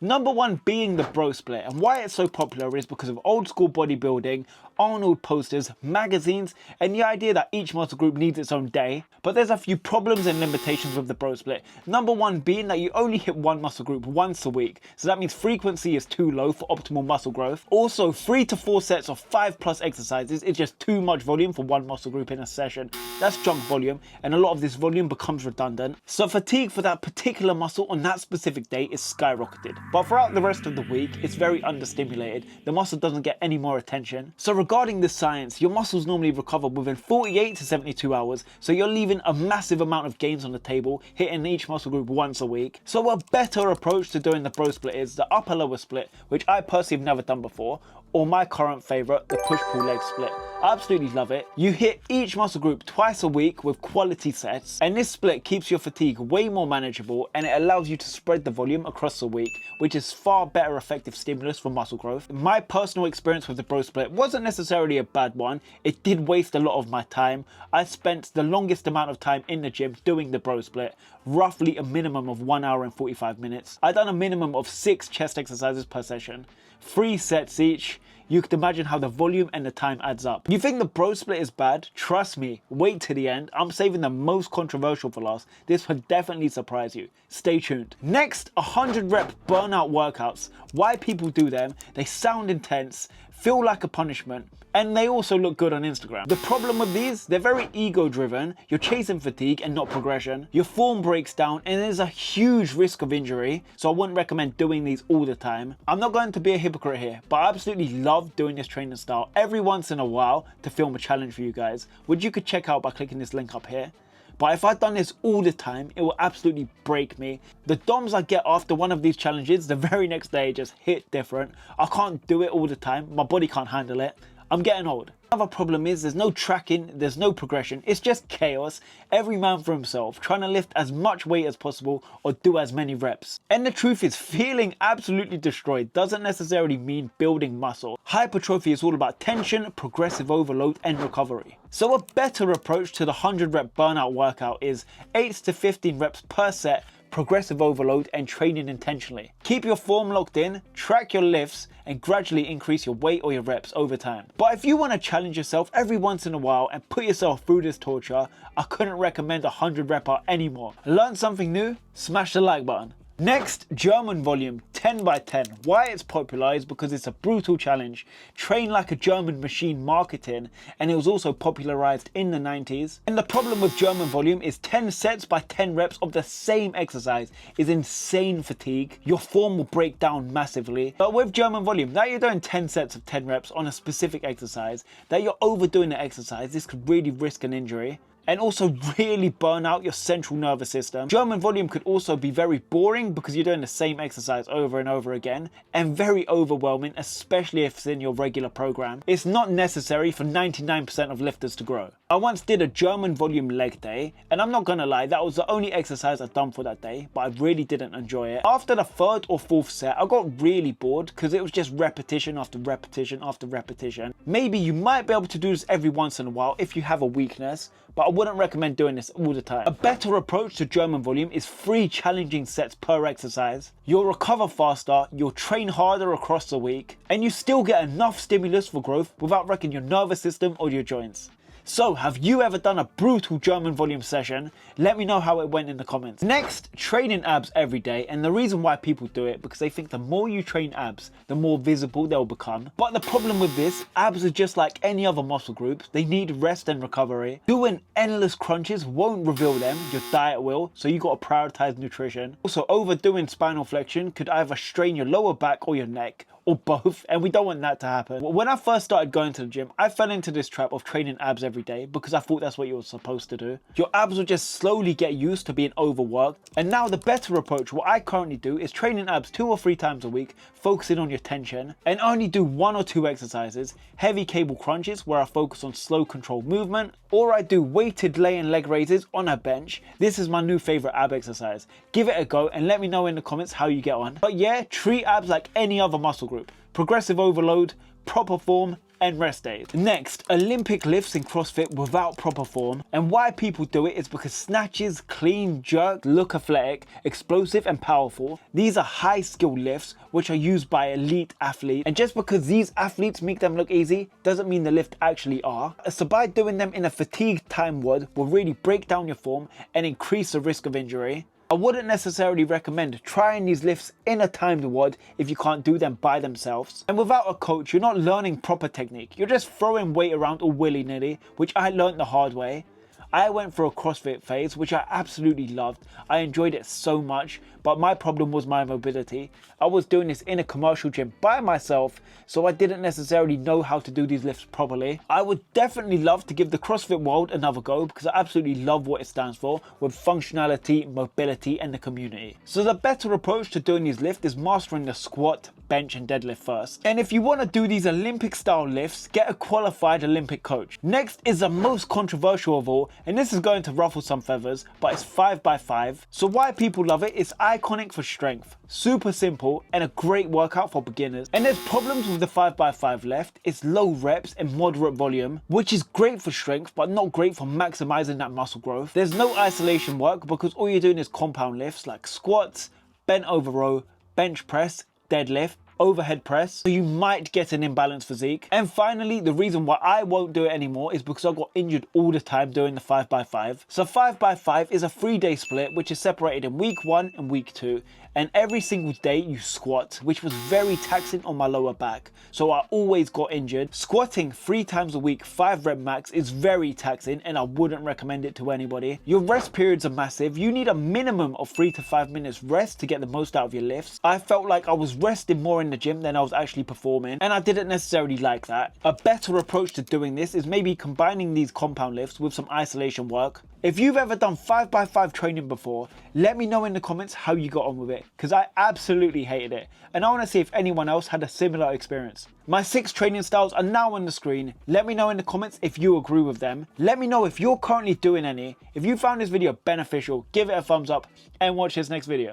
Number one being the bro split, and why it's so popular is because of old school bodybuilding, Arnold posters, magazines, and the idea that each muscle group needs its own day. But there's a few problems and limitations with the bro split. Number one being that you only hit one muscle group once a week, so that means frequency is too low for optimal muscle growth. Also, 3 to 4 sets of 5+ exercises is just too much volume for one muscle group in a session. That's junk volume, and a lot of this volume becomes redundant. So fatigue for that particular muscle on that specific day is skyrocketed. But throughout the rest of the week, it's very understimulated. The muscle doesn't get any more attention. So regarding the science, your muscles normally recover within 48 to 72 hours, so you're leaving a massive amount of gains on the table, hitting each muscle group once a week. So a better approach to doing the bro split is the upper-lower split, which I personally have never done before, or my current favourite, the push-pull leg split. I absolutely love it. You hit each muscle group twice a week with quality sets, and this split keeps your fatigue way more manageable, and it allows you to spread the volume across the week, which is far better effective stimulus for muscle growth. My personal experience with the bro split wasn't necessarily a bad one. It did waste a lot of my time. I spent the longest amount of time in the gym doing the bro split, roughly a minimum of 1 hour and 45 minutes. I done a minimum of 6 chest exercises per session, 3 sets each. You could imagine how the volume and the time adds up. You think the bro split is bad? Trust me, wait to the end. I'm saving the most controversial for last. This will definitely surprise you. Stay tuned. Next, 100 rep burnout workouts. Why people do them? They sound intense, feel like a punishment, and they also look good on Instagram. The problem with these, they're very ego driven. You're chasing fatigue and not progression. Your form breaks down and there's a huge risk of injury, so I wouldn't recommend doing these all the time. I'm not going to be a hypocrite here, but I absolutely love doing this training style every once in a while to film a challenge for you guys, which you could check out by clicking this link up here. But if I'd done this all the time, it will absolutely break me. The DOMs I get after one of these challenges, the very next day just hit different. I can't do it all the time. My body can't handle it. I'm getting old. Another problem is there's no tracking, there's no progression, it's just chaos. Every man for himself, trying to lift as much weight as possible or do as many reps. And the truth is, feeling absolutely destroyed doesn't necessarily mean building muscle. Hypertrophy is all about tension, progressive overload and recovery. So a better approach to the 100 rep burnout workout is 8 to 15 reps per set, progressive overload and training intentionally. Keep your form locked in, track your lifts, and gradually increase your weight or your reps over time. But if you want to challenge yourself every once in a while and put yourself through this torture, I couldn't recommend a 100 repper anymore. Learn something new? Smash the like button. Next, German volume 10 by 10. Why it's popular is because it's a brutal challenge, train like a German machine marketing, and it was also popularized in the 90s. And the problem with German volume is 10 sets by 10 reps of the same exercise is insane fatigue. Your form will break down massively. But with German volume, that you're doing 10 sets of 10 reps on a specific exercise, that you're overdoing the exercise, this could really risk an injury and also really burn out your central nervous system. German volume could also be very boring because you're doing the same exercise over and over again, and very overwhelming, especially if it's in your regular program. It's not necessary for 99% of lifters to grow. I once did a German volume leg day, and I'm not gonna lie, that was the only exercise I'd done for that day, but I really didn't enjoy it. After the 3rd or 4th set, I got really bored because it was just repetition after repetition after repetition. Maybe you might be able to do this every once in a while if you have a weakness, but I wouldn't recommend doing this all the time. A better approach to German volume is 3 challenging sets per exercise. You'll recover faster, you'll train harder across the week, and you still get enough stimulus for growth without wrecking your nervous system or your joints. So, have you ever done a brutal German volume session? Let me know how it went in the comments. Next, training abs every day, and the reason why people do it because they think the more you train abs, the more visible they'll become. But the problem with this, abs are just like any other muscle group. They need rest and recovery. Doing endless crunches won't reveal them, your diet will, so you gotta prioritize nutrition. Also, overdoing spinal flexion could either strain your lower back or your neck, or both, and we don't want that to happen. When I first started going to the gym, I fell into this trap of training abs every day because I thought that's what you were supposed to do. Your abs will just slowly get used to being overworked, and now the better approach, what I currently do, is training abs 2 or 3 times a week, focusing on your tension, and only do 1 or 2 exercises, heavy cable crunches where I focus on slow controlled movement, or I do weighted lay and leg raises on a bench. This is my new favorite ab exercise. Give it a go and let me know in the comments how you get on. But yeah, treat abs like any other muscle group. Progressive overload, proper form, and rest days. Next, Olympic lifts in CrossFit without proper form, and why people do it is because snatches, clean, jerk, look athletic, explosive and powerful. These are high skill lifts which are used by elite athletes, and just because these athletes make them look easy doesn't mean the lift actually are. So by doing them in a fatigued time WOD will really break down your form and increase the risk of injury. I wouldn't necessarily recommend trying these lifts in a timed WOD if you can't do them by themselves. And without a coach, you're not learning proper technique. You're just throwing weight around all willy-nilly, which I learned the hard way. I went through a CrossFit phase, which I absolutely loved. I enjoyed it so much, but my problem was my mobility. I was doing this in a commercial gym by myself, so I didn't necessarily know how to do these lifts properly. I would definitely love to give the CrossFit world another go because I absolutely love what it stands for with functionality, mobility, and the community. So the better approach to doing these lifts is mastering the squat, bench, and deadlift first. And if you want to do these Olympic style lifts, get a qualified Olympic coach. Next is the most controversial of all, and this is going to ruffle some feathers, but it's 5x5. So why people love it is iconic for strength, super simple, and a great workout for beginners. And there's problems with the 5x5 left. It's low reps and moderate volume, which is great for strength, but not great for maximizing that muscle growth. There's no isolation work because all you're doing is compound lifts like squats, bent over row, bench press, deadlift, overhead press, so you might get an imbalanced physique. And finally, the reason why I won't do it anymore is because I got injured all the time doing the 5x5. So 5x5 is a 3-day split which is separated in week 1 and week 2, and every single day you squat, which was very taxing on my lower back, so I always got injured. Squatting 3 times a week, 5 rep max is very taxing and I wouldn't recommend it to anybody. Your rest periods are massive. You need a minimum of 3 to 5 minutes rest to get the most out of your lifts. I felt like I was resting more in the gym than I was actually performing, and I didn't necessarily like that. A better approach to doing this is maybe combining these compound lifts with some isolation work. If you've ever done 5x5 training before, let me know in the comments how you got on with it, because I absolutely hated it, and I want to see if anyone else had a similar experience. My 6 training styles are now on the screen. Let me know in the comments if you agree with them. Let me know if you're currently doing any. If you found this video beneficial, give it a thumbs up and watch this next video.